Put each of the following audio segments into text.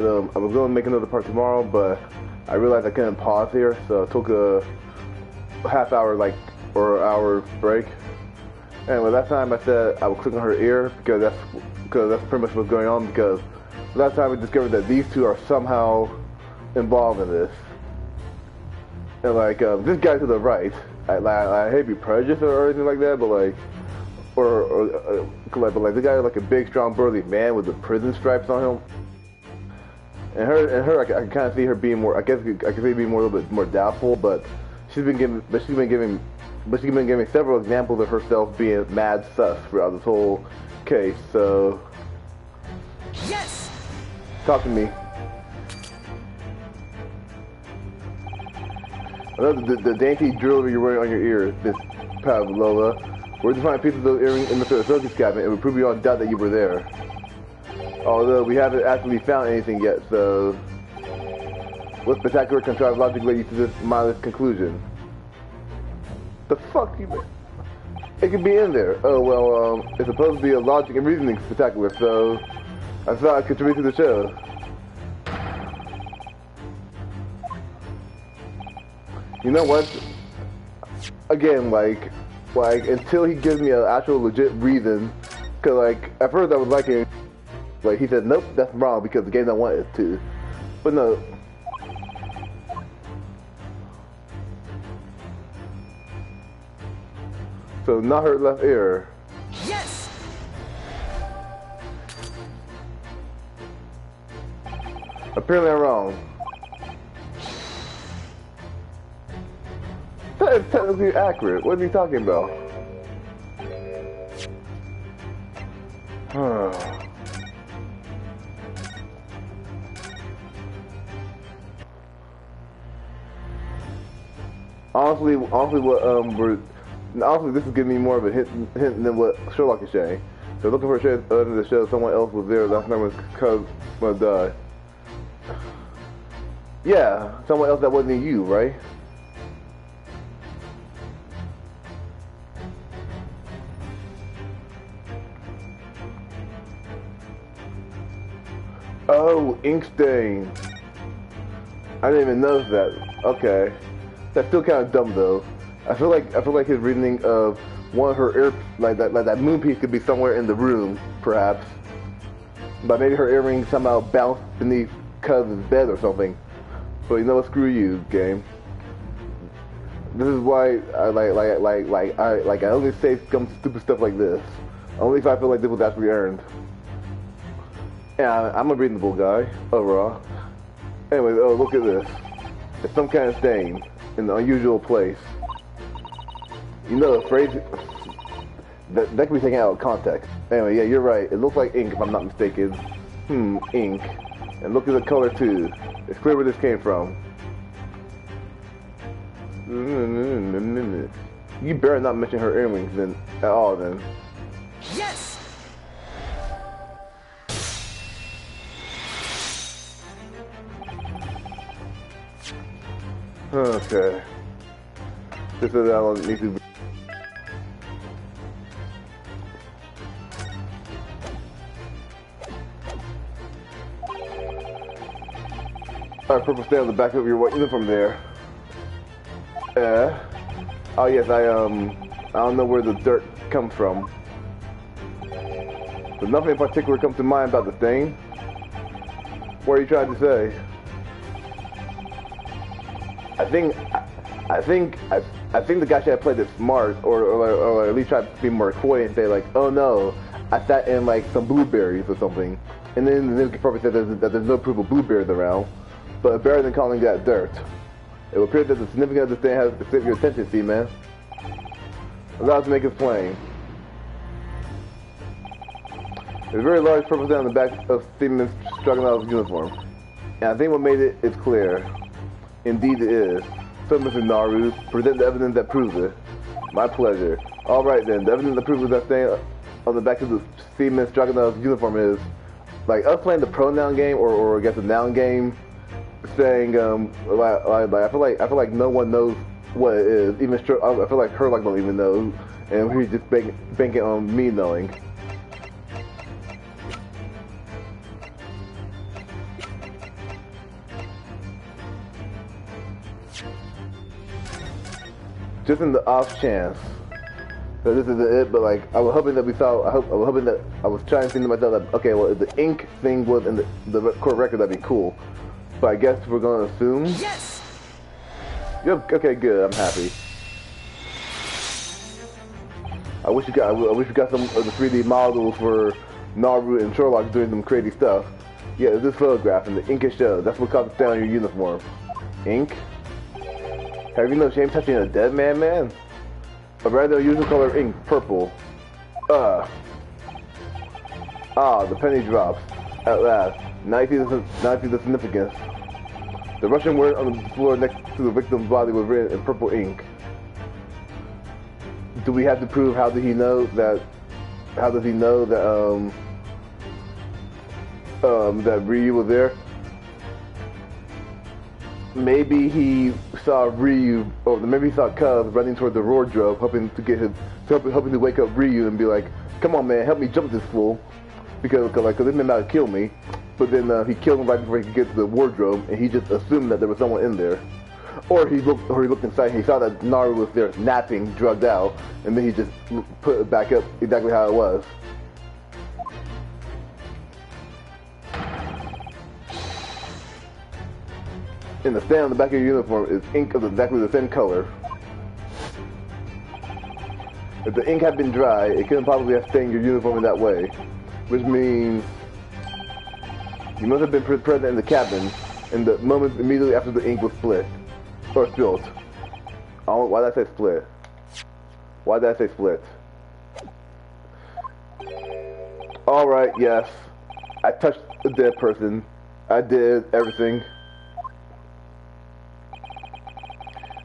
I was going to make another part tomorrow, but I realized I couldn't pause here, so I took a half hour, or hour break. Anyway, that time I said I would click on her ear because that's pretty much what's going on. Because last time we discovered that these two are somehow involved in this, and this guy to the right, I hate to be prejudiced or anything like that, but but the guy like a big, strong, burly man with the prison stripes on him. And her, I can kind of see her being more. I guess I can see being more a little bit more doubtful, but she's been giving several examples of herself being mad sus throughout this whole case. So, yes, talk to me. The dainty jewelry you're wearing on your ear, Miss Pavlova. Where'd you find a piece of those earrings in the circus cabinet? It would prove beyond doubt that you were there. Although we haven't actually found anything yet, so what spectacular contrived logic led you to this mindless conclusion? The fuck you mean? It could be in there. Oh well, it's supposed to be a logic and reasoning spectacular, so I thought I'd contribute to the show. You know what? Again, until he gives me an actual legit reason, cause at first I was liking. He said, nope, that's wrong because the game don't want it to. But no. So not her left ear. yes. Apparently I'm wrong. That is technically accurate. What is he talking about? Honestly, this is giving me more of a hint than what Sherlock is saying. So looking for a shade under the show, someone else was there last night when Cuz died. Yeah, someone else that wasn't you, right? Oh, ink stain. I didn't even notice that. Okay. That's still kind of dumb though. I feel like his reasoning of one of her ear that moon piece could be somewhere in the room, perhaps. But maybe her earring somehow bounced beneath Cuz's bed or something. But you know what? Screw you, game. This is why I only say stupid stuff like this. Only if I feel like this was actually earned. Yeah, I'm a reasonable guy overall. Anyway, oh look at this. It's some kind of stain in an unusual place. You know, the phrase that can be taken out of context. Anyway, yeah, you're right. It looks like ink, if I'm not mistaken. Ink. And look at the color too. It's clear where this came from. You better not mention her earrings then at all then. Yes. Okay. This is how it needs to be. Alright, purple stay on the back of your white uniform there. Oh yes, I don't know where the dirt comes from. But nothing in particular comes to mind about the stain. What are you trying to say? I think the guy should have played it smart, or at least try to be more coy and say oh no, I sat in some blueberries or something, and then he could probably say that there's no proof of blueberries around, but better than calling that dirt. It would appear that the significance of the thing has specific your attention, see man. Allow us to make it plain. There's a very large purple down the back of Stephen's struggling out of his uniform, and I think what made it is clear. Indeed it is. So, Mr. Naru, present the evidence that proves it. My pleasure. Alright then, the evidence that proves that stain on the back of the Steven Stroganoff's uniform is, us playing the pronoun game, or I guess the noun game, saying, I feel like no one knows what it is. Even I feel like her don't even know, and we're just banking on me knowing. Just in the off chance that this isn't it, but like I was hoping that we saw. I was hoping that I was trying to think to myself that okay, well if the ink thing was in the court record, that'd be cool. But I guess we're gonna assume. Yes. Yep. Okay, good. I'm happy. I wish we got some of the 3D models for Naru and Sherlock doing some crazy stuff. Yeah, this photograph and the ink shows. That's what caught down your uniform. Ink? Have you no shame touching a dead man, man? Or rather, usual color ink, purple. Ah, the penny drops. At last. Now you see the significance. The Russian word on the floor next to the victim's body was written in purple ink. Do we have to prove how did he know that? How does he know that that Ryu was there? Maybe he saw Ryu, or maybe he saw Cuz running toward the wardrobe, hoping to wake up Ryu and be like, "Come on, man, help me jump this fool," because this man might kill me. But then he killed him right before he could get to the wardrobe, and he just assumed that there was someone in there. Or he looked inside and he saw that Naru was there napping, drugged out, and then he just put it back up exactly how it was. And the stain on the back of your uniform is ink of exactly the same color. If the ink had been dry, it couldn't probably have stained your uniform in that way, which means you must have been present in the cabin in the moments immediately after the ink was split. Or spilled. Oh, why did I say split? Why did I say split? Alright, yes. I touched a dead person. I did everything.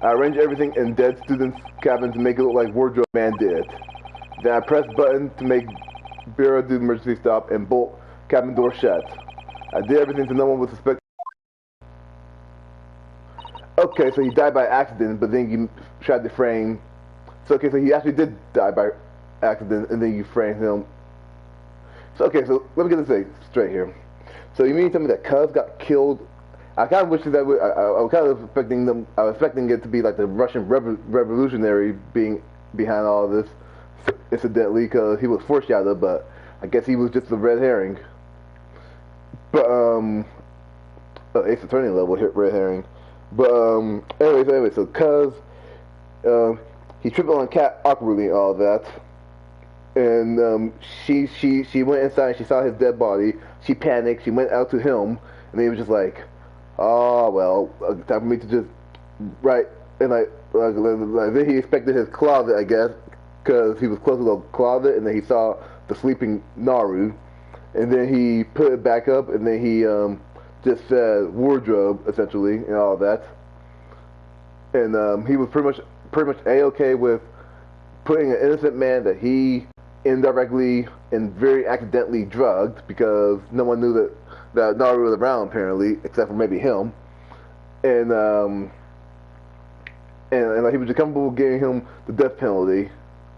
I arranged everything in dead students' cabin to make it look like Wardrobe Man did. Then I pressed button to make Bureau do emergency stop and bolt cabin door shut. I did everything so no one would suspect. Okay, so he died by accident, but then you tried to frame. So okay, so he actually did die by accident, and then you framed him. So okay, so let me get this straight here. So you mean to tell me that Cuz got killed? I kind of wish that I was kind of expecting them. I was expecting it to be like the Russian revolutionary being behind all this, incidentally, because he was foreshadowed. But I guess he was just a red herring. But Ace Attorney level red herring. But anyway, so Cuz he tripped on a cat awkwardly and all that, and she went inside and she saw his dead body. She panicked. She went out to him, and then he was just like, "Oh well, time for me to just right." And like then he expected his closet, I guess, because he was close to the closet, and then he saw the sleeping Naru, and then he put it back up, and then he just said wardrobe essentially and all that, and he was pretty much a-okay with putting an innocent man that he indirectly and very accidentally drugged, because no one knew that Naru was around apparently, except for maybe him, and like he was just comfortable giving him the death penalty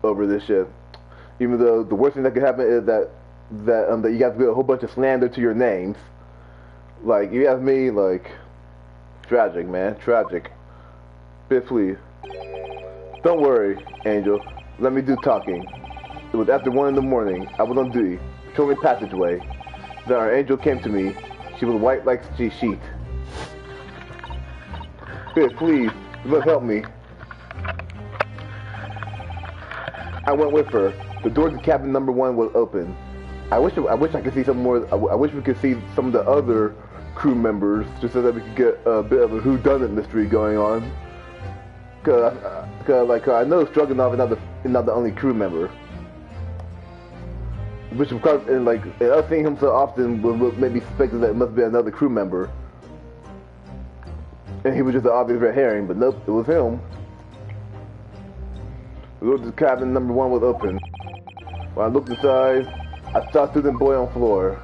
over this shit, even though the worst thing that could happen is that you got to do a whole bunch of slander to your names. Like, you ask me, like, tragic, man, tragic. Bitch, please. Don't worry, Angel. Let me do talking. It was after 1 in the morning. I was on duty, patrolling passageway. Then our Angel came to me. She was white like sheet. Bitch, please, you must help me. I went with her. The door to cabin number 1 was open. I wish I could see some more. I wish we could see some of the other crew members, just so that we could get a bit of a whodunit mystery going on. Cause I know Stroganoff is not the only crew member. Which of course, and us seeing him so often would maybe suspect that it must be another crew member. And he was just an obvious red herring, but nope, it was him. The door to cabin number 1 was open. When I looked inside, I saw student boy on floor.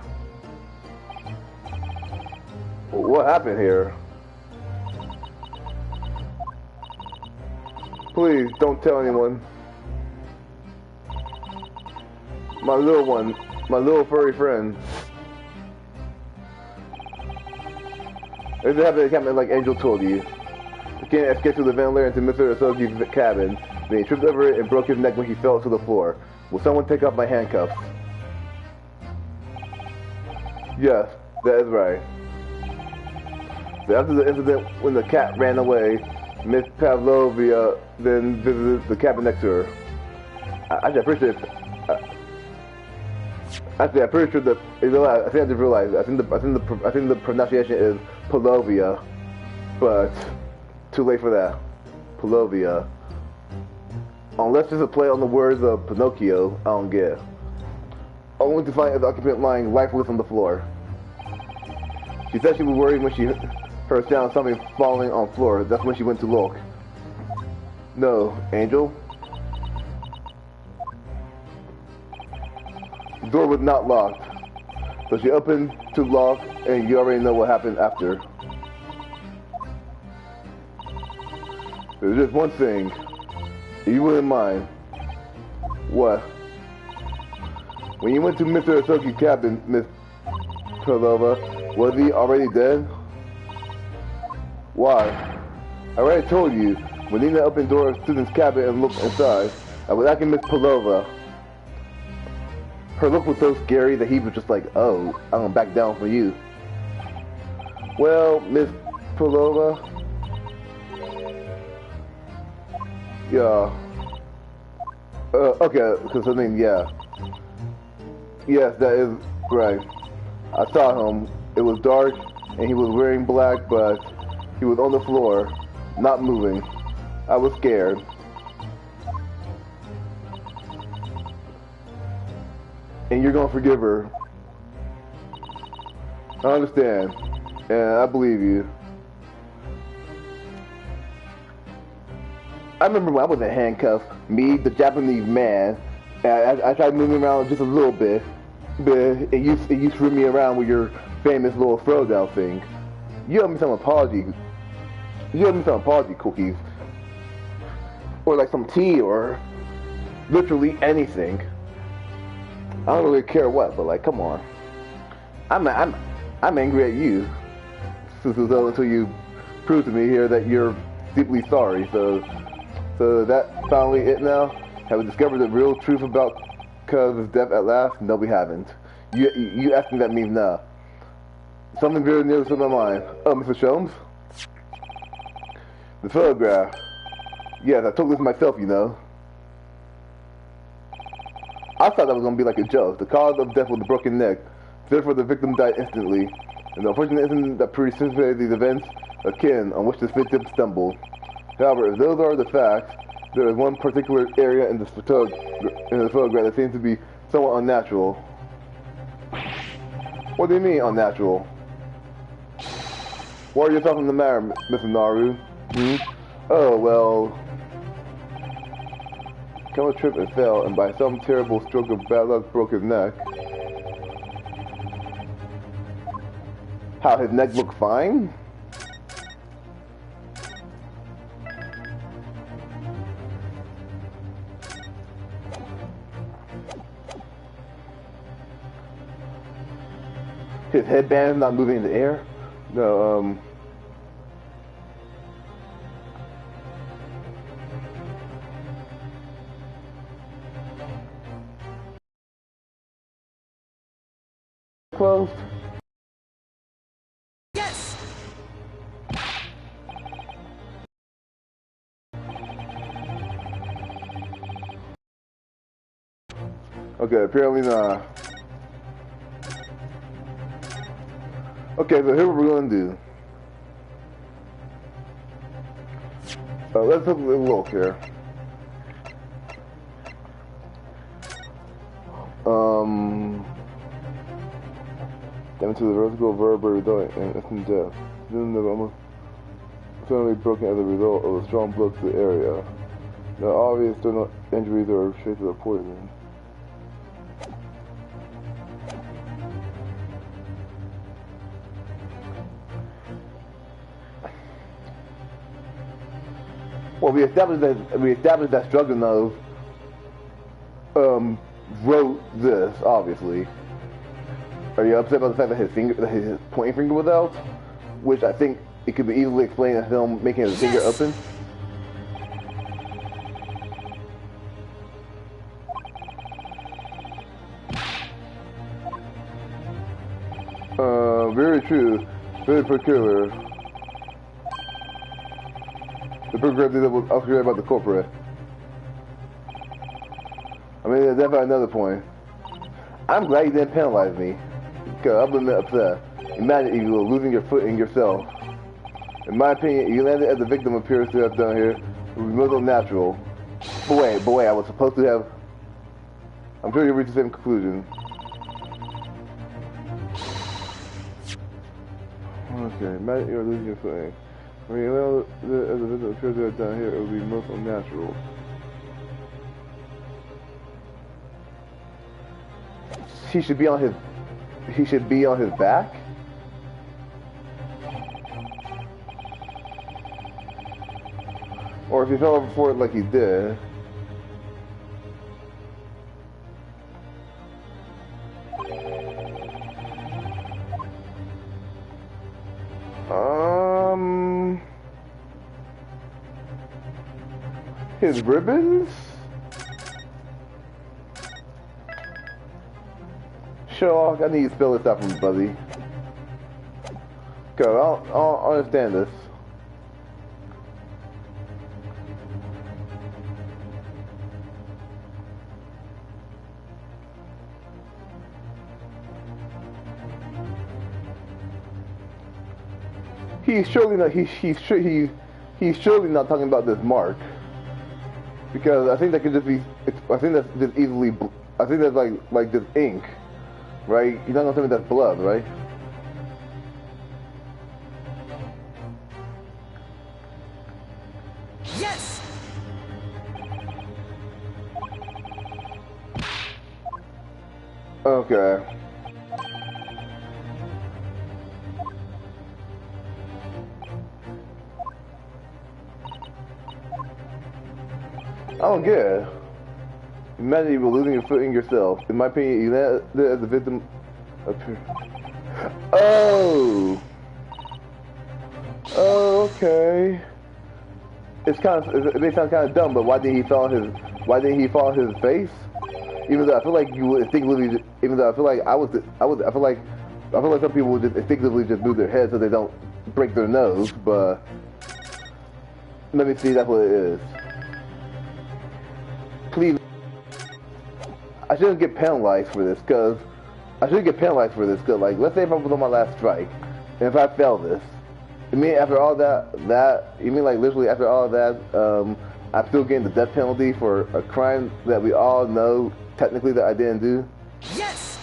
What happened here? Please don't tell anyone. My little one, my little furry friend. It happened like Angel told you. can't escape through the ventilator into Mr. Asogi's cabin. Then he tripped over it and broke his neck when he fell to the floor. Will someone take off my handcuffs? Yes, that is right. So after the incident when the cat ran away, Miss Pavlovia then visited the cabin next to her. I'm pretty sure that I think I just realized. I think the pronunciation is Pavlovia, but too late for that. Pavlovia. Unless there's a play on the words of Pinocchio, I don't get it. Only to find the occupant lying lifeless on the floor. She said she was worried when she heard sound of something falling on the floor. That's when she went to look. No, Angel. The door was not locked, so she opened to lock, and you already know what happened after. There's just one thing. If you wouldn't mind. What? When you went to Mr. Asoki's cabin, Miss Krylova, was he already dead? Why? I already told you, when Nina opened the door of student's cabin and looked inside, I was asking Miss Palova. Her look was so scary that he was just like, oh, I'm gonna back down for you. Well, Miss Palova. Yeah. Okay, because I mean, yeah. Yes, that is right. I saw him. It was dark, and he was wearing black, but he was on the floor, not moving. I was scared. And you're gonna forgive her. I understand, and I believe you. I remember when I was in handcuffs, me, the Japanese man, I tried moving around just a little bit, but you threw me around with your famous little throwdown thing. You owe me some apology. You owe me some apology cookies. Or like some tea, or literally anything. I don't really care what, but like, come on. I'm angry at you. Until you prove to me here that you're deeply sorry. So that's finally it now. Have we discovered the real truth about Cuz's death at last? No, we haven't. You asking that means no. Something very near to my mind. Oh, Mr. Sholmes? The photograph. Yes, I took this myself, you know. I thought that was going to be like a joke. The cause of death was a broken neck. Therefore, the victim died instantly. And the unfortunate incident that precipitated these events, a kin on which this victim stumbled. However, if those are the facts, there is one particular area in the photograph that seems to be somewhat unnatural. What do you mean, unnatural? What are you talking the matter, Mr. Naru? Oh, well... Camel tripped and fell, and by some terrible stroke of bad luck broke his neck. How, his neck looked fine? His headband is not moving in the air? No, closed? Yes! Okay, apparently not. Okay, so here's what we're gonna do. Let's have a little look here. Damage to the vertical vertebra result in instant death. Then the almost suddenly broken as a result of a strong blow to the area. No obvious external injuries or traces of poison. Well, we established that Stroganoff wrote this, obviously. Are you upset about the fact that his pointing finger was out? Which I think it could be easily explained as him making his finger open. Very true. Very peculiar. The program that was upgraded about the corporate. I mean, that's definitely another point. I'm glad you didn't penalize me. Because I'm a bit upset. Imagine if you were losing your footing yourself. In my opinion, you landed as the victim appears to have done here. It would be most unnatural. But wait, I was supposed to have... I'm sure you'll reach the same conclusion. Okay, imagine you're losing your footing. When you land as the victim appears to have done here, it would be most unnatural. He should be on his back? Or if he fell over for it like he did. His ribbons? Sure, I need you to spell this out for me, buddy. Go, I don't understand this. He's surely not. He's surely not talking about this mark, because I think that could just be. I think that's just easily. I think that's like just ink, right? You're not gonna tell me that's blood, right? Yes. Okay. I don't get it. Imagine you were losing your footing yourself. In my opinion, you landed as the victim appear. Oh! Oh, okay. It may sound kind of dumb, but why didn't he fall on his face? Even though I feel like you would instinctively, even though I feel like I feel like some people would just instinctively just move their head so they don't break their nose, but let me see, that's what it is. Please, I shouldn't get penalized for this, cause like, let's say if I was on my last strike, and if I fail this, you mean after all you mean like literally after all of that, I'm still getting the death penalty for a crime that we all know technically that I didn't do? Yes.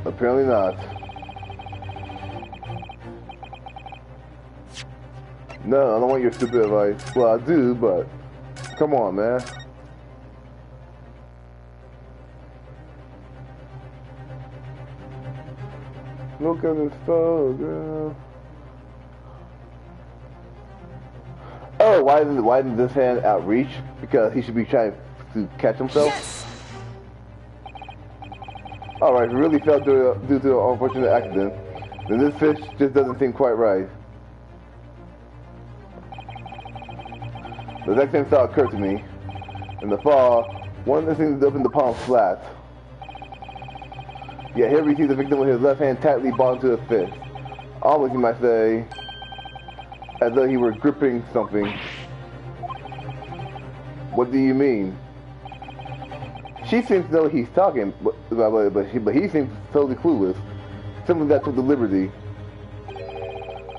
Apparently not. No, I don't want your stupid advice. Well, I do, but come on, man. Look at this photo. Oh, why didn't this hand outreach? Because he should be trying to catch himself? Yes. Alright, he really fell due to an unfortunate accident. Then this fish just doesn't seem quite right. The next thing thought occurred to me. In the fall, one of the things to open the palm flat. Yet here we see the victim with his left hand tightly bound to his fist. Almost, you might say, as though he were gripping something. What do you mean? She seems to know he's talking, but he seems totally clueless. Simply that took the liberty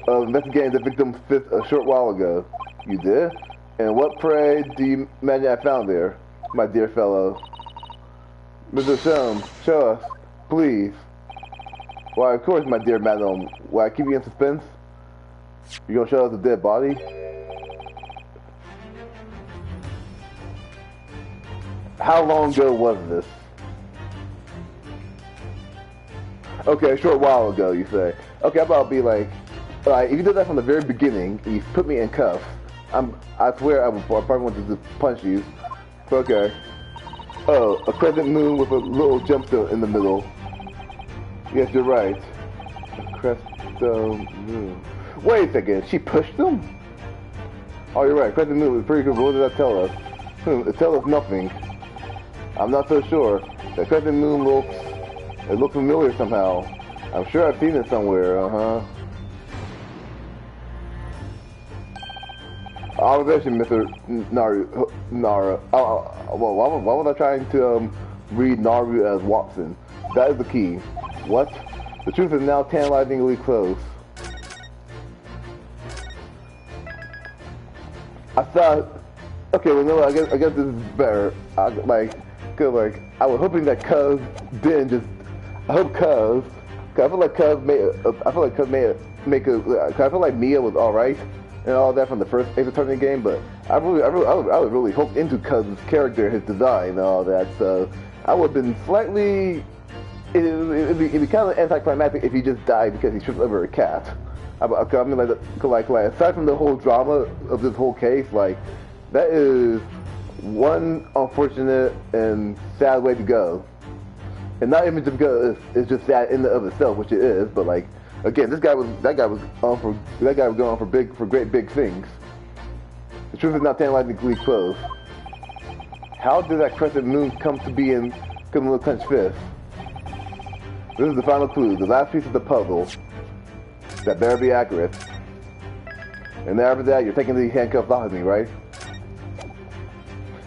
of investigating the victim's fist a short while ago. You did? And what, pray, do you imagine I found there, my dear fellow? Mr. Sholmes, show us, please. Why, of course, my dear madam. Why, I keep you in suspense? You gonna show us the dead body? How long ago was this? Okay, a short while ago, you say. Okay, I'm about to be like, alright, if you did that from the very beginning, and you put me in cuffs, I swear I probably want to just punch you. Okay. Oh, a crescent moon with a little gemstone in the middle. Yes, you're right. Crescent Moon. Wait a second, she pushed him? Oh, you're right. Crescent Moon was pretty good. What did that tell us? It tells us nothing. I'm not so sure. The Crescent Moon looks familiar somehow. I'm sure I've seen it somewhere. Observation, Mr. Nara. Well, why was I trying to read Naru as Watson? That is the key. What? The truth is now tantalizingly close. I thought, okay, well, no, I guess this is better. I was hoping that Cuz didn't just. I hope Cuz. I feel like Cuz I feel like Mia was all right and all that from the first Ace Attorney game, but I was really hooked into Cuz's character, his design, and all that. So I would have been slightly. It'd be kind of anticlimactic if he just died because he tripped over a cat. I mean, like aside from the whole drama of this whole case, like that is one unfortunate and sad way to go. And not even just because it's just sad in and of itself, which it is, but like again, that guy was going for great big things. The truth is not tantalizingly close. How did that Crescent Moon come to be in Little Clenched Fist? This is the final clue, the last piece of the puzzle. That better be accurate. And after that, you're taking the handcuffs off of me, right?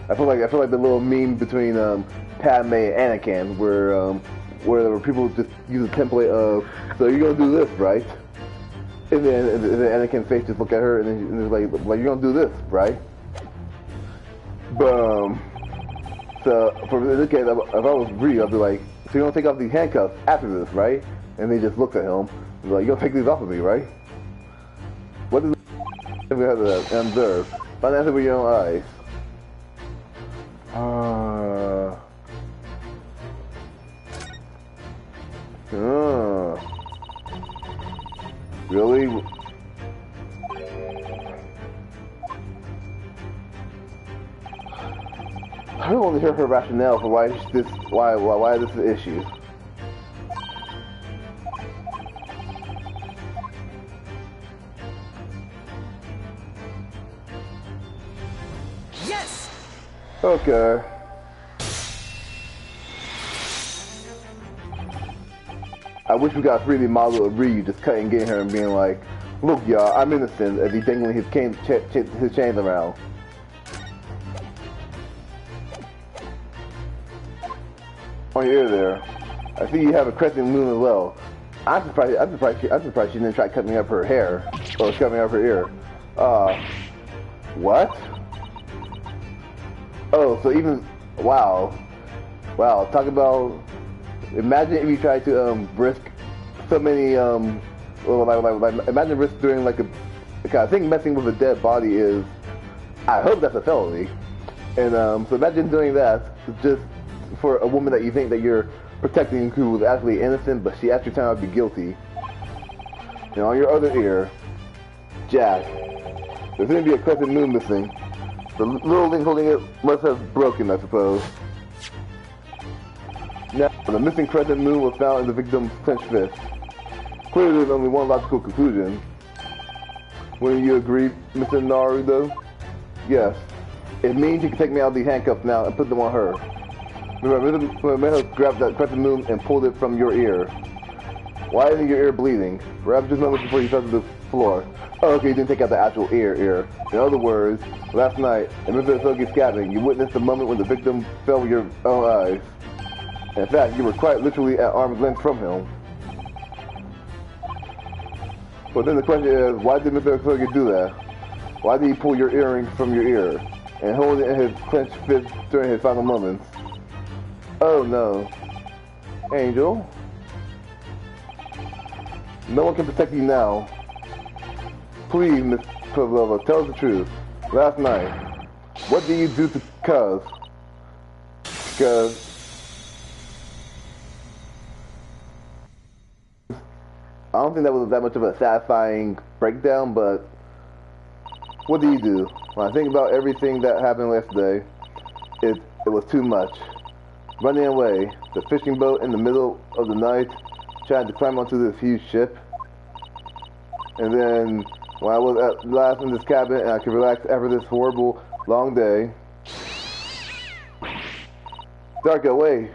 I feel like the little meme between Padme and Anakin, where people just use a template of, so you're gonna do this, right? And then Anakin's face just look at her, and then it's like you're gonna do this, right? Boom. So for this case, if I was Ree, I'd be like, so you're gonna take off these handcuffs after this, right? And they just look at him. He's like, you're gonna take these off of me, right? What does we have to observe? Find the answer with your own eyes. Really? I don't want to hear her rationale for why this is an issue. Yes! Okay. I wish we got a 3D model of Ryu just cutting, getting her and being like, look y'all, I'm innocent, as he's dangling his chains around. On your ear there. I see you have a crescent moon as well. I'm surprised she didn't try cutting up her hair. Or cutting up her ear. What? Oh, so even, wow, talk about, imagine if you tried to risk so many, imagine risk doing like I think messing with a dead body is, I hope that's a felony. And so imagine doing that just for a woman that you think that you're protecting who was actually innocent, but she actually turned out to be guilty. And on your other ear, Jack, there's going to be a crescent moon missing. The little thing holding it must have broken, I suppose. Now, the missing crescent moon was found in the victim's clenched fist. Clearly, there's only one logical conclusion. Wouldn't you agree, Mr. Naruto? Yes. It means you can take me out of these handcuffs now and put them on her. Remember, grabbed that crescent moon and pulled it from your ear. Why isn't your ear bleeding? Perhaps just moments before you fell to the floor. Oh, okay, you didn't take out the actual ear. In other words, last night, in Mr. Sogi's cabin, you witnessed the moment when the victim fell with your own eyes. In fact, you were quite literally at arm's length from him. But then the question is, why did Mr. Sogi do that? Why did he pull your earring from your ear and hold it in his clenched fist during his final moments? Oh no. Angel? No one can protect you now. Please, Miss Pavlova, tell us the truth. Last night, what did you do to Cuz? Cuz... I don't think that was that much of a satisfying breakdown, but... What do you do? When I think about everything that happened yesterday, it was too much. Running away, the fishing boat in the middle of the night, trying to climb onto this huge ship. And then when I was at last in this cabin and I could relax after this horrible long day. Dark away.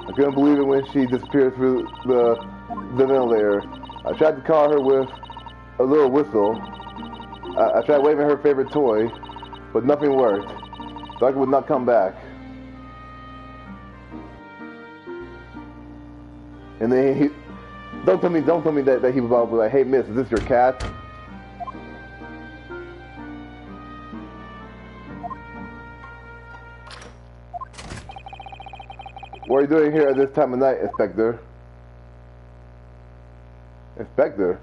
I couldn't believe it when she disappeared through the ventilator. I tried to call her with a little whistle. I tried waving her favorite toy, but nothing worked. Dark would not come back. And then he, don't tell me that he was all like, "Hey, miss, is this your cat?" What are you doing here at this time of night, Inspector? Inspector?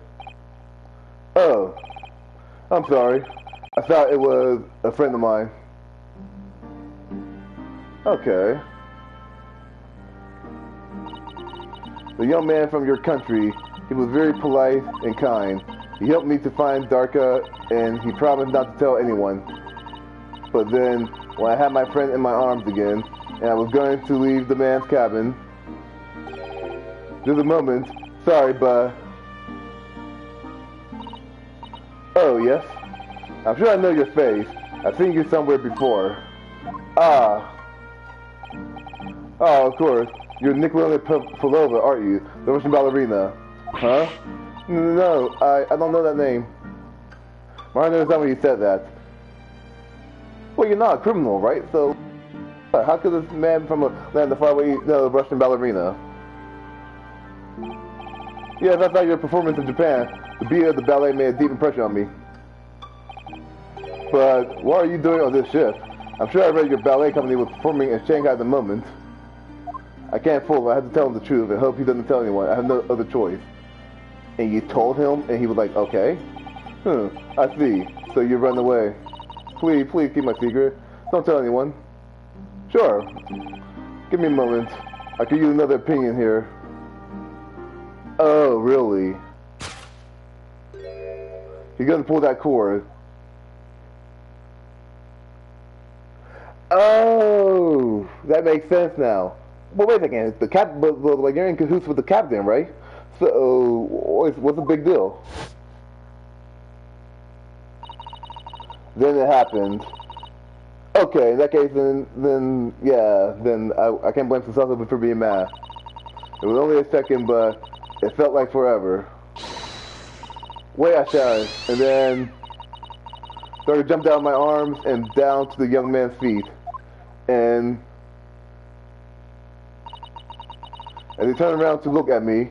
Oh, I'm sorry. I thought it was a friend of mine. Okay. The young man from your country, he was very polite and kind. He helped me to find Darka, and he promised not to tell anyone. But then, when I had my friend in my arms again, and I was going to leave the man's cabin, just a moment, sorry, but... Oh, yes? I'm sure I know your face. I've seen you somewhere before. Ah. Oh, of course. You're Nikolina Polova, aren't you? The Russian ballerina. Huh? No, I don't know that name. I understand when you said that. Well, you're not a criminal, right? So, how could this man from a land far away know the Russian ballerina? Yeah, that's not your performance in Japan. The beat of the ballet made a deep impression on me. But what are you doing on this ship? I'm sure I read your ballet company was performing in Shanghai at the moment. I can't fool him. I have to tell him the truth and hope he doesn't tell anyone. I have no other choice. And you told him, and he was like, okay. I see. So you run away. Please keep my secret. Don't tell anyone. Sure. Give me a moment. I could use another opinion here. Oh, really? You're gonna pull that cord. Oh, that makes sense now. Well, wait a second. The cap, but like you're in cahoots with the captain, right? So, what's the big deal? Then it happened. Okay, in that case, then yeah, then I can't blame Sasaki for being mad. It was only a second, but it felt like forever. Wait, I shouted, and then started to jump down my arms and down to the young man's feet, and as he turned around to look at me,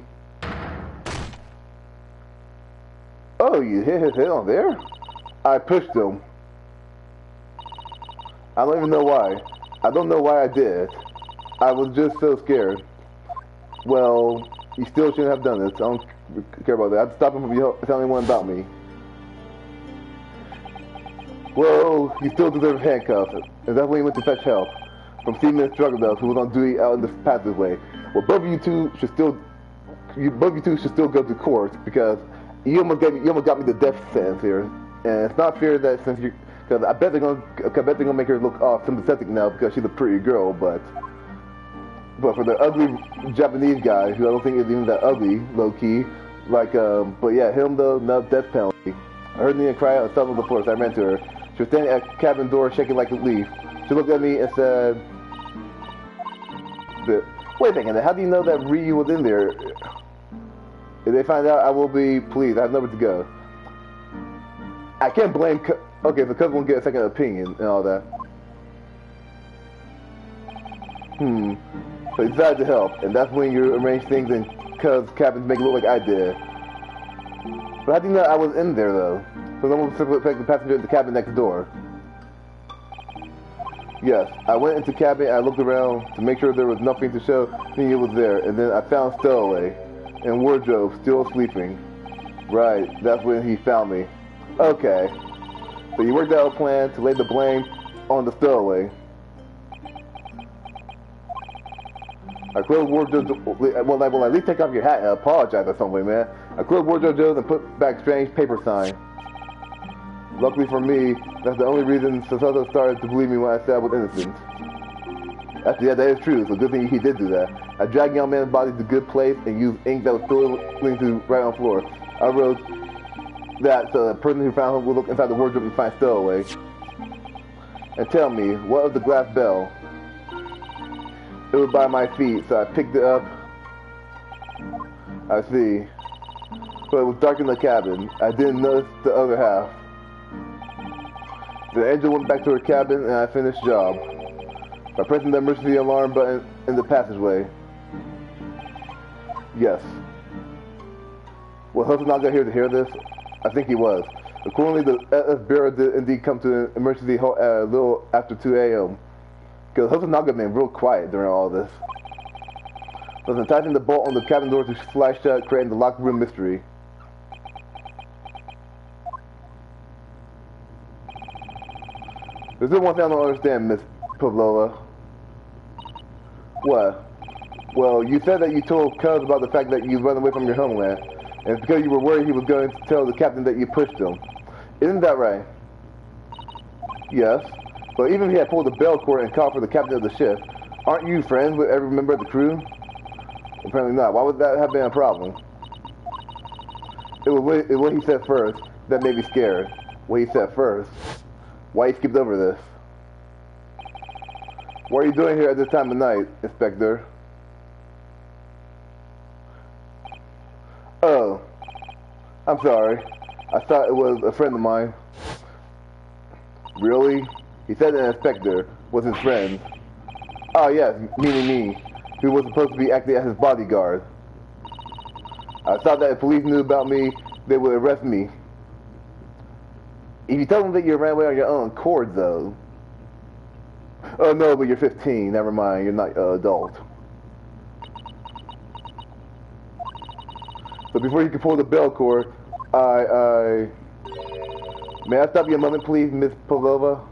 oh, you hit his head on there? I pushed him. I don't even know why. I don't know why I did. I was just so scared. Well, you still shouldn't have done this. I don't care about that. I'd stop him from telling anyone about me. Well, you still deserve handcuffs. And that's when he went to fetch help from Seaman Struggle who was on duty out in the passageway. Well, both of you two should still go to court because you almost got me the death sentence here, and it's not fair that since you, because I bet they're gonna make her look all sympathetic now because she's a pretty girl, but for the ugly Japanese guy who I don't think is even that ugly, low key, like but yeah, him though, no death penalty. I heard Nina cry out and stumbled on the floor, so I ran to her. She was standing at the cabin door, shaking like a leaf. She looked at me and said, "Wait a second, how do you know that Ryu was in there? If they find out, I will be pleased. I have nowhere to go." I can't blame... Okay, the cousin won't get a second opinion and all that. So he decided to help, and that's when you arrange things and cuz cabin to make it look like I did. But how do you know I was in there, though? So someone was the passenger in the cabin next door. Yes, I went into the cabin and I looked around to make sure there was nothing to show me it was there, and then I found Stowaway and Wardrobe still sleeping. Right, that's when he found me. Okay, so you worked out a plan to lay the blame on the Stowaway. I closed Wardrobe, well, at least take off your hat and apologize or something, man. I closed Wardrobe doors and put back strange paper sign. Luckily for me, that's the only reason Sasaki started to believe me when I said I was innocent. Yeah, that is true. So good thing he did do that. I dragged young man's body to a good place and used ink that was spilling to right on the floor. I wrote that so the person who found him would look inside the wardrobe and find stowaway. And tell me, what of the glass bell? It was by my feet, so I picked it up. I see. But it was dark in the cabin. I didn't notice the other half. The angel went back to her cabin and I finished job by pressing the emergency alarm button in the passageway. Yes. Was Hudson not here to hear this? I think he was. Accordingly, the FBI did indeed come to an emergency halt at a little after 2 a.m. Because Hudson Naga been real quiet during all this. Was tightening the bolt on the cabin door to fly shut, creating the locked room mystery. There's one thing I don't understand, Miss Pavlova. What? Well, you said that you told Cuz about the fact that you run away from your homeland, and it's because you were worried he was going to tell the captain that you pushed him. Isn't that right? Yes. But even if he had pulled the bell cord and called for the captain of the ship, aren't you friends with every member of the crew? Apparently not. Why would that have been a problem? It was what he said first that made me scared. What he said first. Why he skipped over this? What are you doing here at this time of night, Inspector? Oh. I'm sorry. I thought it was a friend of mine. Really? He said an inspector was his friend. Oh yes, meaning me, who was supposed to be acting as his bodyguard. I thought that if police knew about me, they would arrest me. If you tell them that you ran away on your own accord, though. Oh no, but you're 15. Never mind, you're not an adult. So before you can pull the bell cord, may I stop you a moment, please, Miss Pavlova?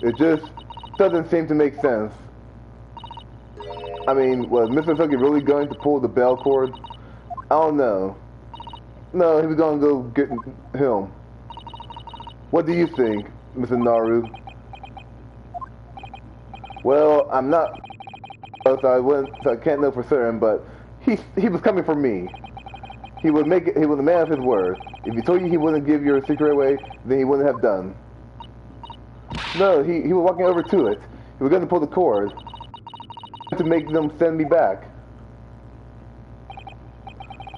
It just doesn't seem to make sense. I mean, was Mr. Toki really going to pull the bell cord? I don't know. No, he was going to go get him. What do you think, Mr. Naru? Well, I'm not, so I can't know for certain, but he was coming for me. He was a man of his word. If he told you he wouldn't give your secret away, then he wouldn't have done. No, he was walking over to it. He was going to pull the cord to make them send me back.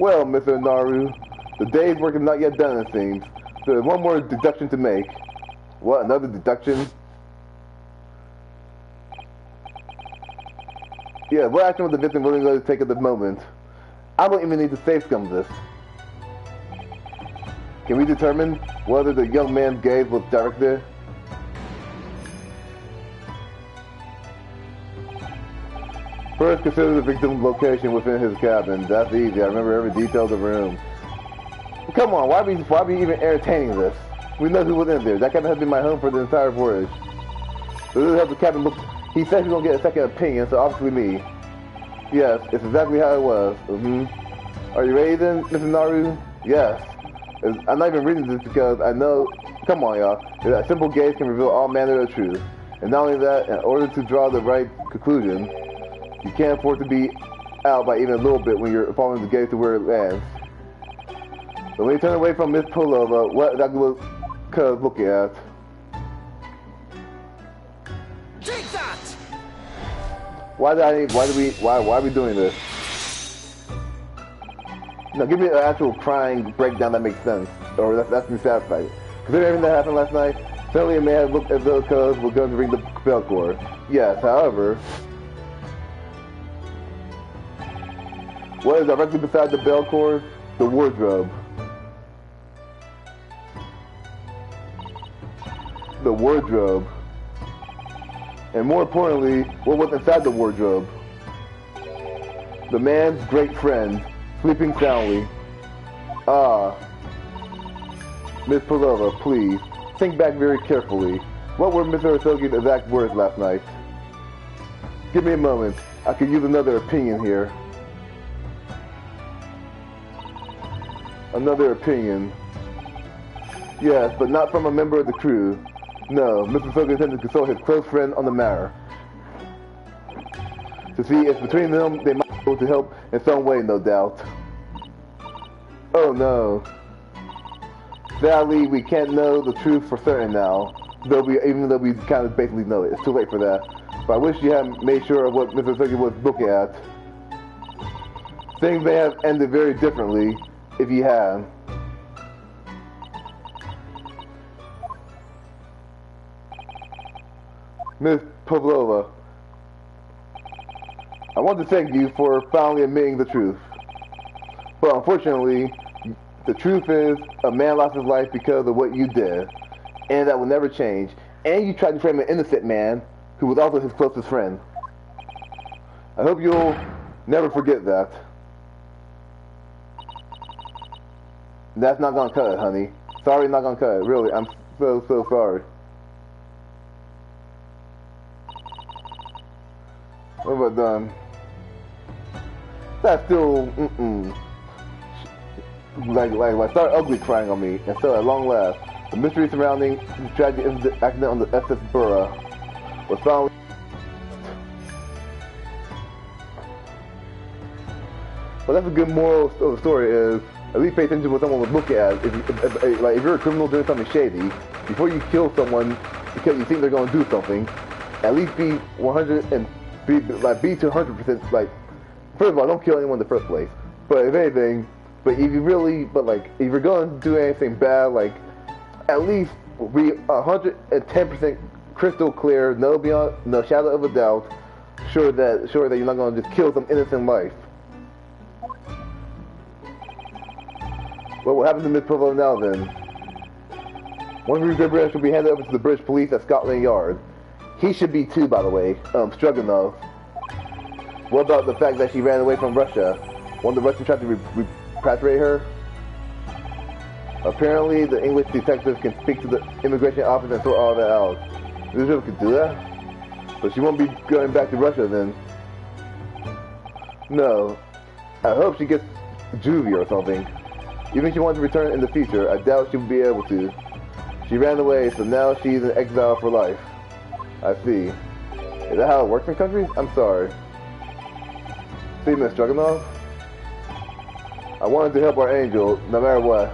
Well, Mr. Naru, the day's work is not yet done, it seems. There's one more deduction to make. What, another deduction? Yeah, what action was the victim willing to take at the moment? I don't even need to save scum this. Can we determine whether the young man's gaze was directed? First, consider the victim's location within his cabin. That's easy. I remember every detail of the room. Come on, why are we even entertaining this? We know who was in there. That cabin has been my home for the entire voyage. So this help the cabin look. He said he's gonna get a second opinion, so obviously me. Yes, it's exactly how it was. Are you ready then, Mr. Naru? Yes. I'm not even reading this because I know. Come on, y'all. That simple gaze can reveal all manner of truth. And not only that, in order to draw the right conclusion, you can't afford to be out by even a little bit when you're following the gaze to where it lands. So when you turn away from Miss Pulova, what exactly was Cuz looking at? Take that! Why are we doing this? No, give me an actual crying breakdown that makes sense, or that's me satisfied. Considering everything that happened last night, certainly it may have looked as though Cuz was going to ring the bell cord. Yes, however, what is directly beside the bell cord? The wardrobe. The wardrobe. And more importantly, what was inside the wardrobe? The man's great friend, sleeping soundly. Ah. Miss Pavlova, please, think back very carefully. What were Mr. Osogi's exact words last night? Give me a moment. I could use another opinion here. Another opinion. Yes, but not from a member of the crew. No, Mr. Soga intended to consult his close friend on the matter. To see if between them they might be able to help in some way, no doubt. Oh no. Sadly, we can't know the truth for certain now. Even though we kind of basically know it. It's too late for that. But I wish you had made sure of what Mr. Soga was looking at. Things may have ended very differently if you had. Ms. Pavlova, I want to thank you for finally admitting the truth. But unfortunately, the truth is a man lost his life because of what you did. And that will never change. And you tried to frame an innocent man who was also his closest friend. I hope you'll never forget that. That's not gonna cut it, honey. Sorry, not gonna cut it. Really, I'm so sorry. What have I done? That's still, like, start ugly crying on me. And so, at long last, the mystery surrounding the tragic accident on the SS Borough was finally. But that's a good moral of the story is, at least pay attention to what someone was looking at. If you're a criminal doing something shady, before you kill someone because you think they're going to do something, at least be 100 and be to 100%. Like, first of all, don't kill anyone in the first place. But if anything, if you're going to do anything bad, like, at least be 110% crystal clear, no shadow of a doubt, sure that you're not going to just kill some innocent life. Well, what happens to Miss Provo now then? One of your good branch will be handed over to the British police at Scotland Yard. He should be too, by the way, Struganov. What about the fact that she ran away from Russia? One of the Russians tried to repatriate her? Apparently, the English detectives can speak to the immigration office and sort all that out. Israel could do that? But she won't be going back to Russia then. No. I hope she gets juvie or something. Even if she wants to return in the future, I doubt she will be able to. She ran away, so now she's in exile for life. I see. Is that how it works in countries? I'm sorry. See, Miss Struganov? I wanted to help our angel, no matter what.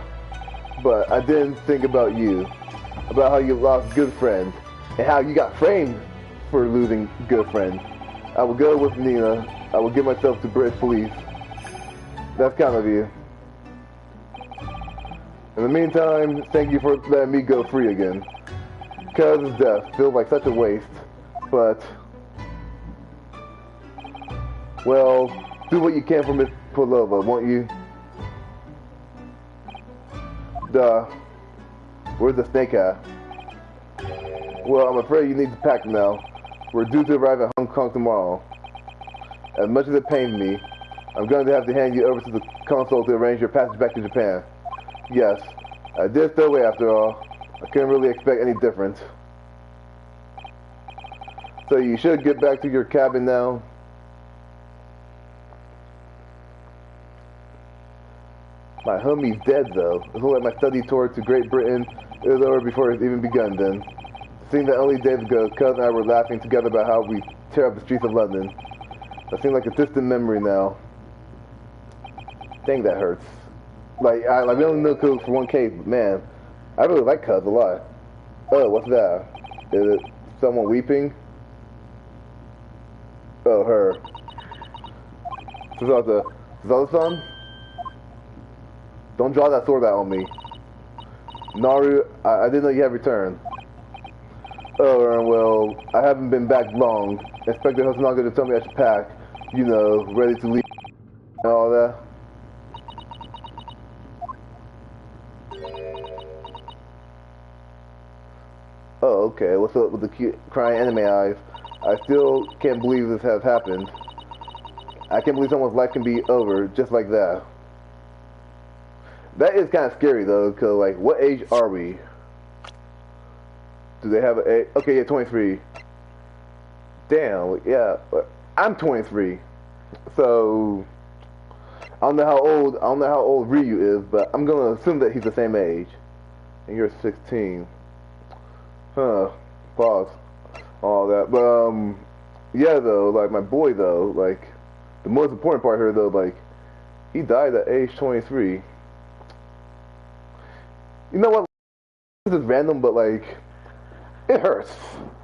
But I didn't think about you. About how you lost good friends. And how you got framed for losing good friends. I will go with Nina. I will give myself to British police. That's kind of you. In the meantime, thank you for letting me go free again. Cuz' death feels like such a waste, but... Well, do what you can for Miss Polova, won't you? Duh. Where's the snake at? Well, I'm afraid you need to pack now. We're due to arrive at Hong Kong tomorrow. As much as it pains me, I'm going to have to hand you over to the consul to arrange your passage back to Japan. Yes, I did stay away after all. I couldn't really expect any difference. So you should get back to your cabin now. My homie's dead though. It looks like my study tour to Great Britain is over before it's even begun then. Seeing that only days ago, Cuz and I were laughing together about how we tear up the streets of London. That seems like a distant memory now. Dang, that hurts. Like we only know Cuz for one case, but man, I really like Cuz a lot. Oh, what's that? Is it someone weeping? Oh, her. Suzaza-san? Don't draw that sword out on me. Naru, I didn't know you had returned. Oh, well, I haven't been back long. Inspector Hosonaga just told me I should pack. You know, ready to leave and all that. Oh, okay. What's up with the cute crying anime eyes? I still can't believe this has happened. I can't believe someone's life can be over just like that. That is kind of scary though, because like, what age are we? Do they have an age? Okay, yeah, 23. Damn, yeah, I'm 23. So I don't know how old Ryu is, but I'm gonna assume that he's the same age. And you're 16. Huh. Pause. All that. But, yeah, though, like, my boy, though, like, the most important part here, though, like, he died at age 23. You know what? This is random, but, like, it hurts.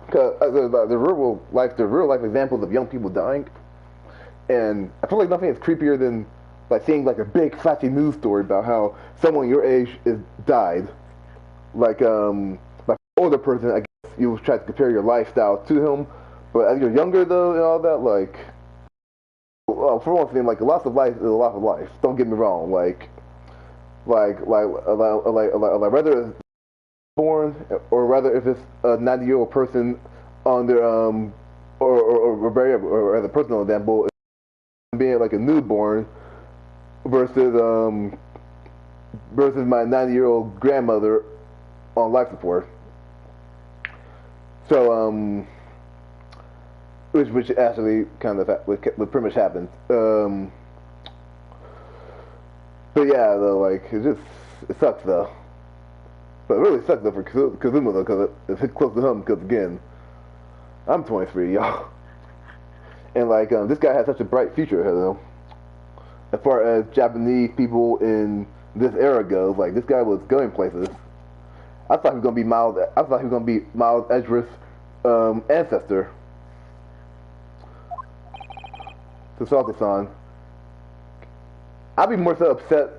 Cause the real life examples of young people dying, and I feel like nothing is creepier than like seeing like a big flashy news story about how someone your age is died. Like an older person, I guess you try to compare your lifestyle to him, but as you're younger though and all that, like, well, for one thing, like a loss of life is a loss of life. Don't get me wrong, whether it's born or rather if it's a 90-year-old person on their or as a personal example, being like a newborn versus my 90-year-old grandmother on life support. So which actually kind of what pretty much happens. But yeah, though, like it sucks though. But it really sucks though for Kazuma though, because it hit close to him. Because again, I'm 23, y'all, and like this guy has such a bright future ahead of him. As far as Japanese people in this era goes, like this guy was going places. I thought he was gonna be Miles Edgeworth's ancestor. To Salta-san, I'd be more so upset.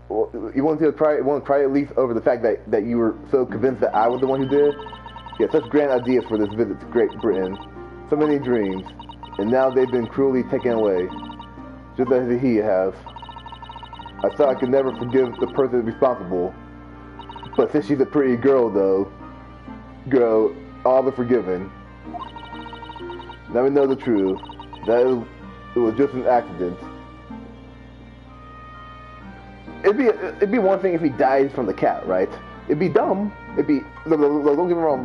Well, you want to cry at least over the fact that you were so convinced that I was the one who did. Yeah, such grand ideas for this visit to Great Britain, so many dreams, and now they've been cruelly taken away, just as he has. I thought I could never forgive the person responsible, but since she's a pretty girl, all the forgiven. Now we know the truth. It was just an accident. It'd be one thing if he died from the cat, right? It'd be dumb. Don't get me wrong,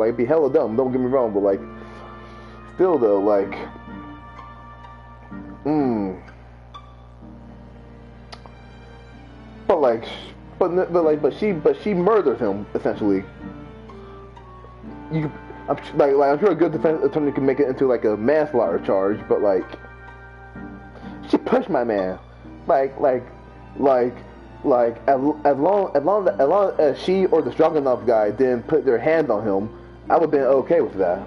it'd be hella dumb. Don't get me wrong, but like, still though, like, but she murdered him essentially. I'm sure a good defense attorney can make it into like a manslaughter charge, but like, she pushed my man. As long as she or the strong enough guy didn't put their hand on him, I would have been okay with that.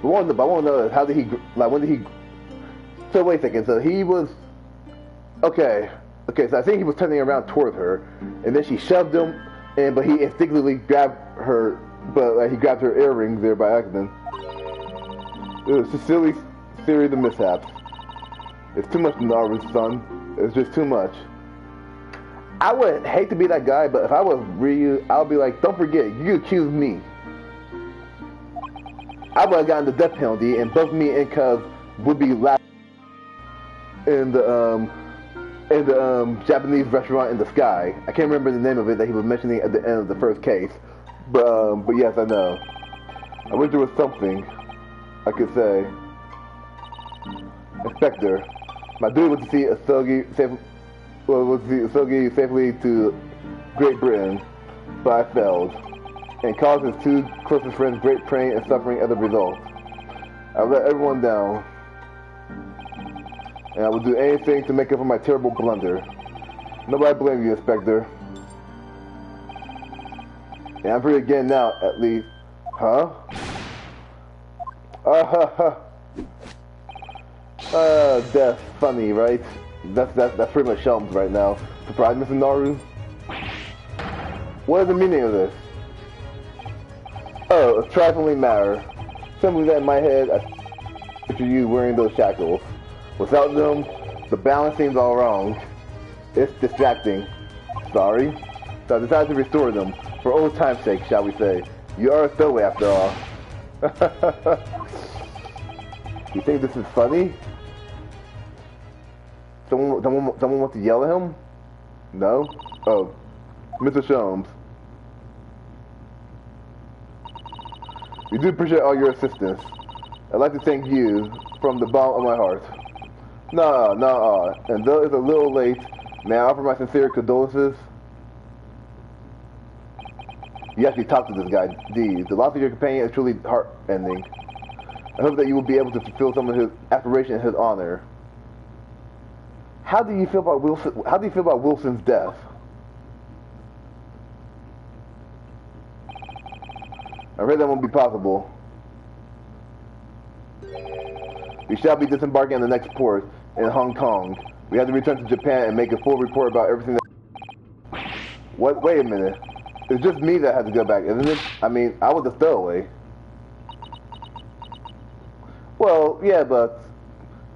But I want to know is when did he? So wait a second. So he was okay. So I think he was turning around toward her, and then she shoved him, but he instinctively grabbed her, he grabbed her earrings there by accident. It was a silly series of mishaps. It's too much, Naruto-san. It's just too much. I would hate to be that guy, but if I was Ryu, I would be like, don't forget, you accused me. I would have gotten the death penalty, and both me and Cuz would be laughing in the Japanese restaurant in the sky. I can't remember the name of it that he was mentioning at the end of the first case, but yes, I know. I wish there was something I could say. Inspector, my duty was to see Asogi safely to Great Britain, but I failed, and caused his two closest friends great pain and suffering as a result. I let everyone down, and I will do anything to make up for my terrible blunder. Nobody blame you, Inspector. And I'm free again now, at least. Huh? That's funny, right? That's pretty much Shelms right now. Surprise, Mr. Naru? What is the meaning of this? Oh, a trifling matter. Simply that in my head, I picture you wearing those shackles. Without them, the balance seems all wrong. It's distracting. Sorry. So I decided to restore them, for old time's sake, shall we say. You are a stowaway after all. You think this is funny? Someone wants to yell at him? No? Oh, Mr. Shelms. We do appreciate all your assistance. I'd like to thank you from the bottom of my heart. And though it's a little late, may I offer my sincere condolences? You actually talked to this guy, D. The loss of your companion is truly heart-ending. I hope that you will be able to fulfill some of his aspiration in his honor. How do you feel about Wilson? How do you feel about Wilson's death? I heard that won't be possible. We shall be disembarking on the next port in Hong Kong. We have to return to Japan and make a full report about everything that... What? Wait a minute. It's just me that had to go back, isn't it? I mean, I was a stowaway. Well, yeah, but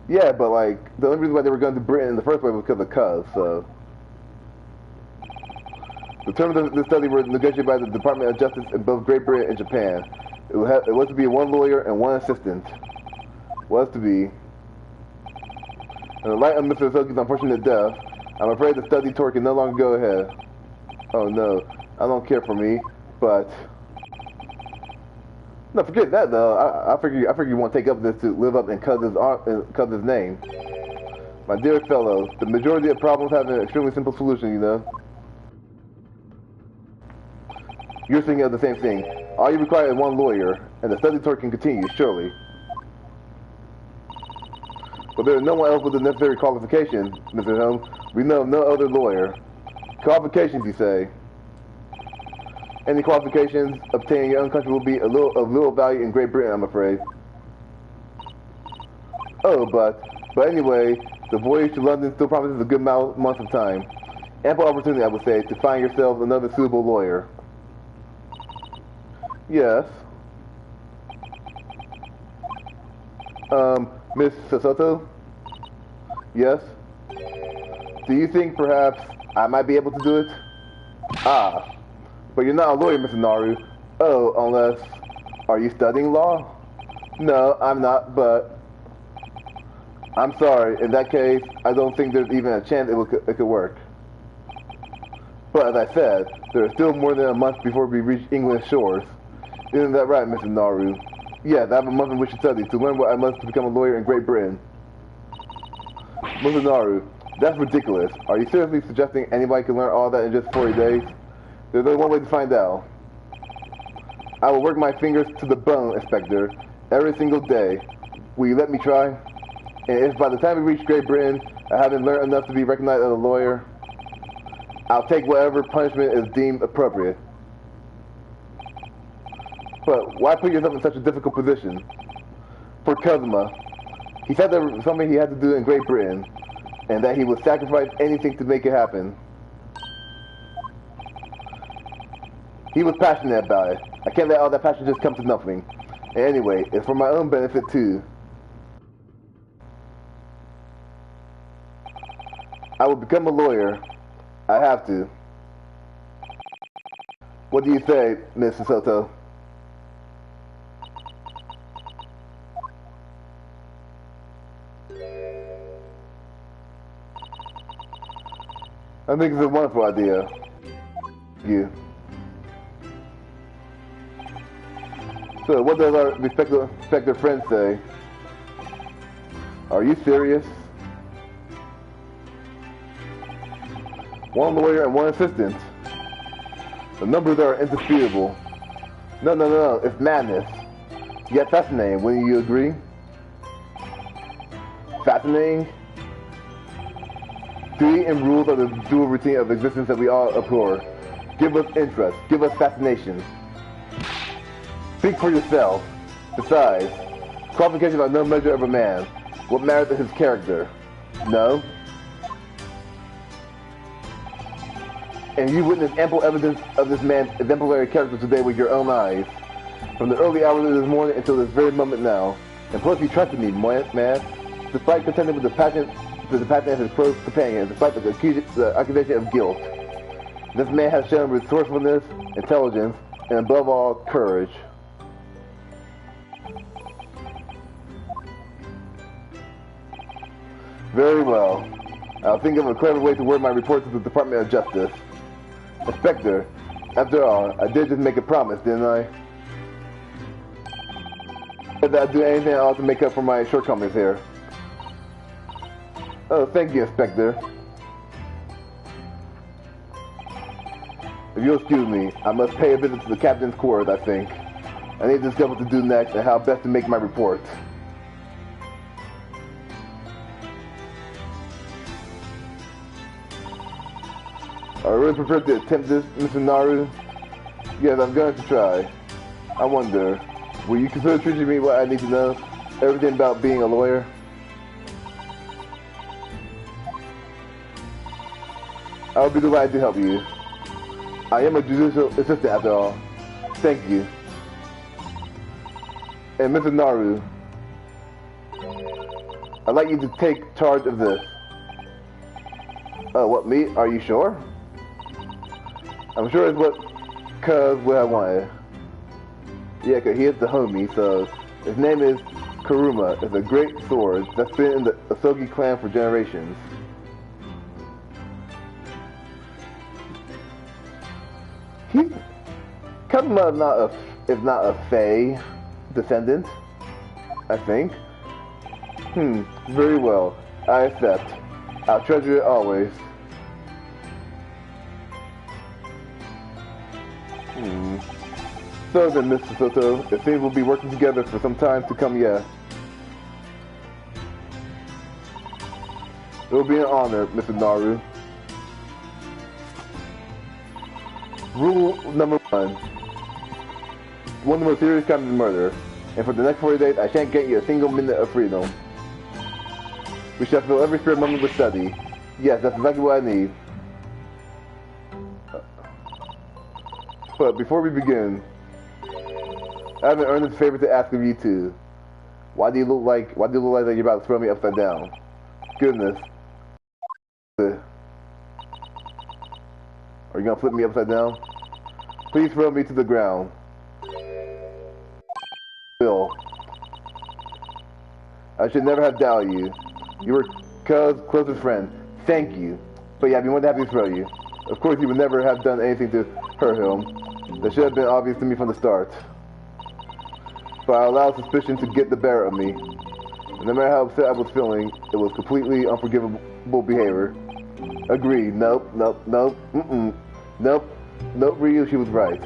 like, the only reason why they were going to Britain in the first place was because of Cuz, so... The terms of the study were negotiated by the Department of Justice in both Great Britain and Japan. It was to be one lawyer and one assistant. Was to be. In the light of Mr. Soki's unfortunate death, I'm afraid the study tour can no longer go ahead. Oh no, I don't care for me, but... No, forget that though. I figure you won't take up this to live up in Cuz's name. My dear fellow, the majority of problems have an extremely simple solution, you know. You're thinking of the same thing. All you require is one lawyer, and the study tour can continue, surely. But there is no one else with the necessary qualifications, Mr. Holmes. We know of no other lawyer. Qualifications, you say? Any qualifications obtained in your own country will be of little value in Great Britain, I'm afraid. Oh, but anyway, the voyage to London still promises a good month of time. Ample opportunity, I would say, to find yourselves another suitable lawyer. Yes. Miss Soto? Yes? Do you think perhaps I might be able to do it? Ah, but you're not a lawyer, Mr. Naru. Oh, unless... Are you studying law? No, I'm not, but... I'm sorry, in that case, I don't think there's even a chance it could work. But as I said, there is still more than a month before we reach England's shores. Isn't that right, Mr. Naru? Yes, I have a month in which to study to learn what I must to become a lawyer in Great Britain. Mr. Naru, that's ridiculous. Are you seriously suggesting anybody can learn all that in just 40 days? There's only one way to find out. I will work my fingers to the bone, Inspector, every single day. Will you let me try? And if by the time we reach Great Britain, I haven't learned enough to be recognized as a lawyer, I'll take whatever punishment is deemed appropriate. But why put yourself in such a difficult position? For Kazuma. He said there was something he had to do in Great Britain, and that he would sacrifice anything to make it happen. He was passionate about it. I can't let all that passion just come to nothing. And anyway, it's for my own benefit too. I will become a lawyer. I have to. What do you say, Mr. Soto? I think it's a wonderful idea. You. So, what does our respected friend say? Are you serious? One lawyer and one assistant. The numbers are indisputable. No, it's madness. Yet fascinating, wouldn't you agree? Fascinating? Duty and rules are the dual routine of existence that we all abhor. Give us interest. Give us fascination. Speak for yourself. Besides, qualifications are no measure of a man. What matters is his character. No? And you witnessed ample evidence of this man's exemplary character today with your own eyes. From the early hours of this morning until this very moment now. And plus you trusted me, man. Despite contending with the passion of his close companion, despite the accusation of guilt. This man has shown resourcefulness, intelligence, and above all, courage. Very well. I'll think of a clever way to word my report to the Department of Justice. Inspector, after all, I did just make a promise, didn't I? That I'd do anything else to make up for my shortcomings here. Oh, thank you, Inspector. If you'll excuse me, I must pay a visit to the captain's quarters, I think. I need to discover what to do next and how best to make my report. Are you really prepared to attempt this, Mr. Naru? Yes, I'm going to try. I wonder, will you consider teaching me what I need to know? Everything about being a lawyer? I'll be delighted to help you. I am a judicial assistant after all. Thank you. And Mr. Naru, I'd like you to take charge of this. Oh, what, me? Are you sure? I'm sure it's what Cuz would have wanted. Yeah, cause he is the homie, so his name is Kuruma. It's a great sword that's been in the Asogi clan for generations. Kuruma is not a Fey descendant, I think. Very well. I accept. I'll treasure it always. So then, Mr. Soto, it seems we'll be working together for some time to come, yeah. It will be an honor, Mr. Naru. Rule number 1. One of the most serious crimes is murder. And for the next 40 days, I shan't get you a single minute of freedom. We shall fill every spare moment with study. Yes, that's exactly what I need. But before we begin, I have an earnest favor to ask of you two. Why do you look like you're about to throw me upside down? Goodness. Are you gonna flip me upside down? Please throw me to the ground. Bill. I should never have doubted you. You were Cuz's closest friend. Thank you. But yeah, I'd be more than happy to throw you. Of course, you would never have done anything to hurt him. That should have been obvious to me from the start. But I allowed suspicion to get the better of me. And no matter how upset I was feeling, it was completely unforgivable behavior. Agreed. Nope. Nope, Ryu, she was right.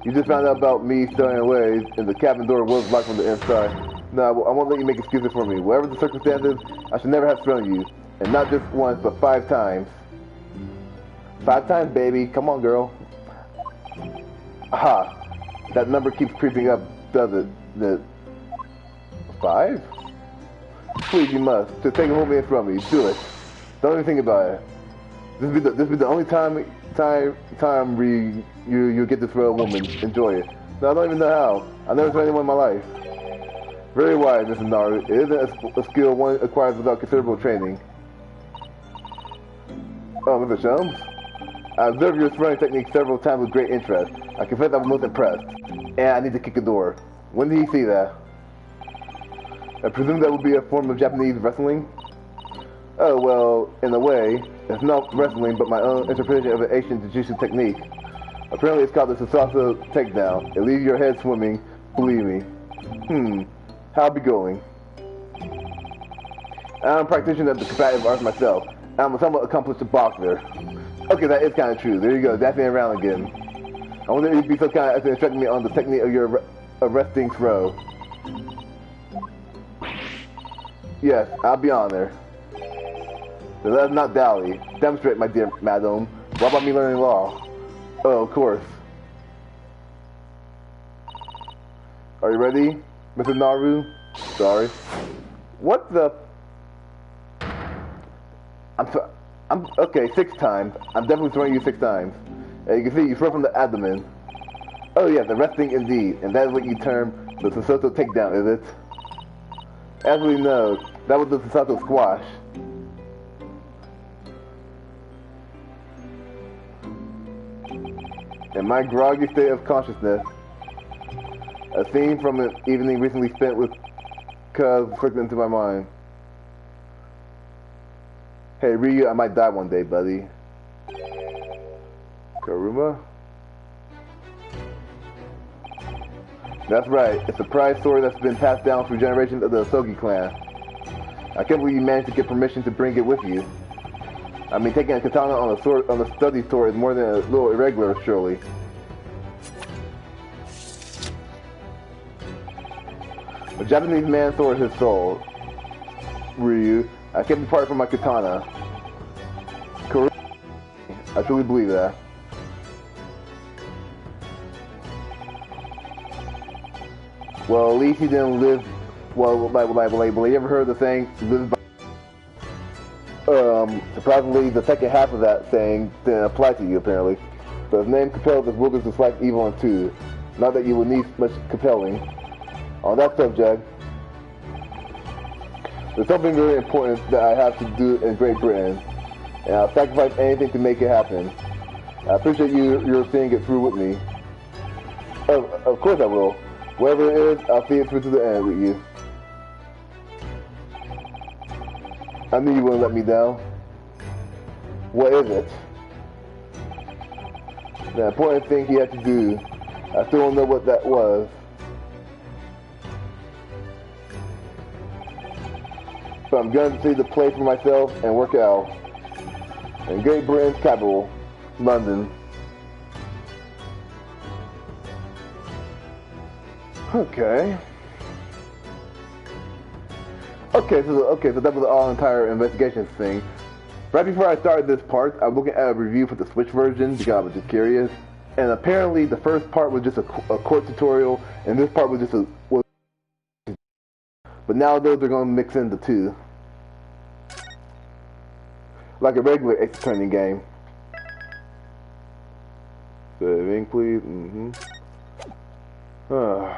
You just found out about me stowing away, and the cabin door was locked from the inside. No, I won't let you make excuses for me. Whatever the circumstances, I should never have thrown you. And not just once, but 5 times. 5 times, baby. Come on, girl. Aha. That number keeps creeping up, does it? The 5? Please, you must. Just take a moment and throw me. Do it. Don't even think about it. This be the only time you get to throw a woman. Enjoy it. No, I don't even know how. I never thrown anyone in my life. Very wise, Mr. Naru. It isn't a skill one acquires without considerable training. Oh, Mr. Shums? I observed your throwing technique several times with great interest. I confess I was most impressed. And I need to kick a door. When did he see that? I presume that would be a form of Japanese wrestling? Oh, well, in a way, it's not wrestling, but my own interpretation of an ancient jiu-jitsu technique. Apparently it's called the Sasato takedown. It leaves your head swimming, believe me. How'll be going? I'm a practitioner of the combative arts myself. I'm a somewhat accomplished boxer. Okay, that is kind of true. There you go, dancing around again. I wonder if you'd be so kind as to instruct me on the technique of your arresting throw. Yes, I'll be on there. So let us not dally. Demonstrate, my dear madam. What about me learning law? Oh, of course. Are you ready, Mr. Naru? Sorry. What the? I'm okay. 6 times. I'm definitely throwing you 6 times. You can see you throw from the abdomen. Oh yes, arresting indeed, and that is what you term the Sasato takedown, is it? As we know, that was the Sasato squash. In my groggy state of consciousness, a scene from an evening recently spent with Cuz flicked into my mind. Hey Ryu, I might die one day, buddy. Kuruma? That's right, it's a prized sword that's been passed down through generations of the Asogi clan. I can't believe you managed to get permission to bring it with you. I mean, taking a katana on a study sword is more than a little irregular, surely. A Japanese man sword his soul. Ryu, I kept it apart from my katana. I truly believe that. Well, at least he didn't live. Well, you ever heard the saying, live by? Surprisingly, the second half of that saying didn't apply to you, apparently. But his name compelled his wilderness to select evil and two. Not that you would need much compelling. On that subject, there's something really important that I have to do in Great Britain, and I'll sacrifice anything to make it happen. I appreciate you're seeing it through with me. Of course I will. Whatever it is, I'll see it through to the end with you. I knew you wouldn't let me down. What is it? The important thing he had to do. I still don't know what that was. But I'm going to see the place for myself and work out. In Great Britain's capital, London. Okay. So that was the entire investigation thing. Right before I started this part, I was looking at a review for the Switch version because I was just curious. And apparently the first part was just a court tutorial, and this part was just but nowadays they're going to mix in the two. Like a regular Ace Attorney game. Saving, please. The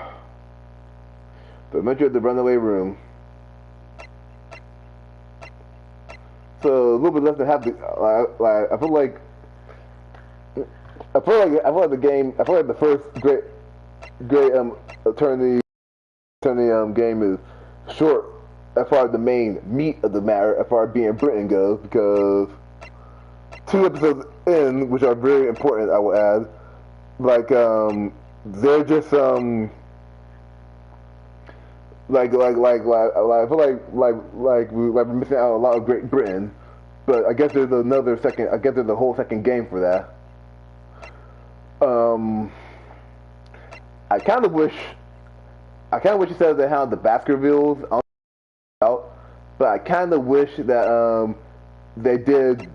adventure at the runaway room. So a little bit left to have the. I feel like the game. I feel like the first great attorney game is short as far as the main meat of the matter, as far as being Britain goes, because 2 episodes in, which are very important, I will add, they're just I feel like we're missing out on a lot of Great Britain, but I guess there's a whole second game for that. I kind of wish it said they had the Baskervilles out, but I kind of wish that they did.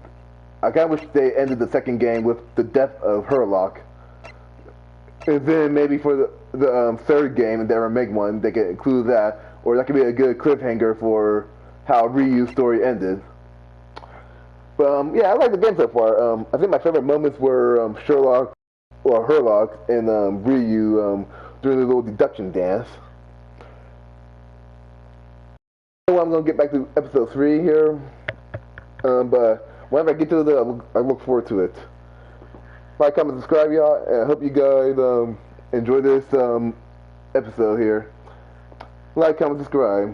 I kind of wish they ended the second game with the death of Herlock, and then maybe for the third game, and they ever make one, they could include that, or that could be a good cliffhanger for how Ryu's story ended. But yeah, I like the game so far. I think my favorite moments were Herlock and Ryu doing the little deduction dance. I'm gonna get back to episode 3 here, but whenever I get to it, I look forward to it. Like, comment, subscribe, y'all, and I hope you guys enjoy this episode here. Like, comment, subscribe.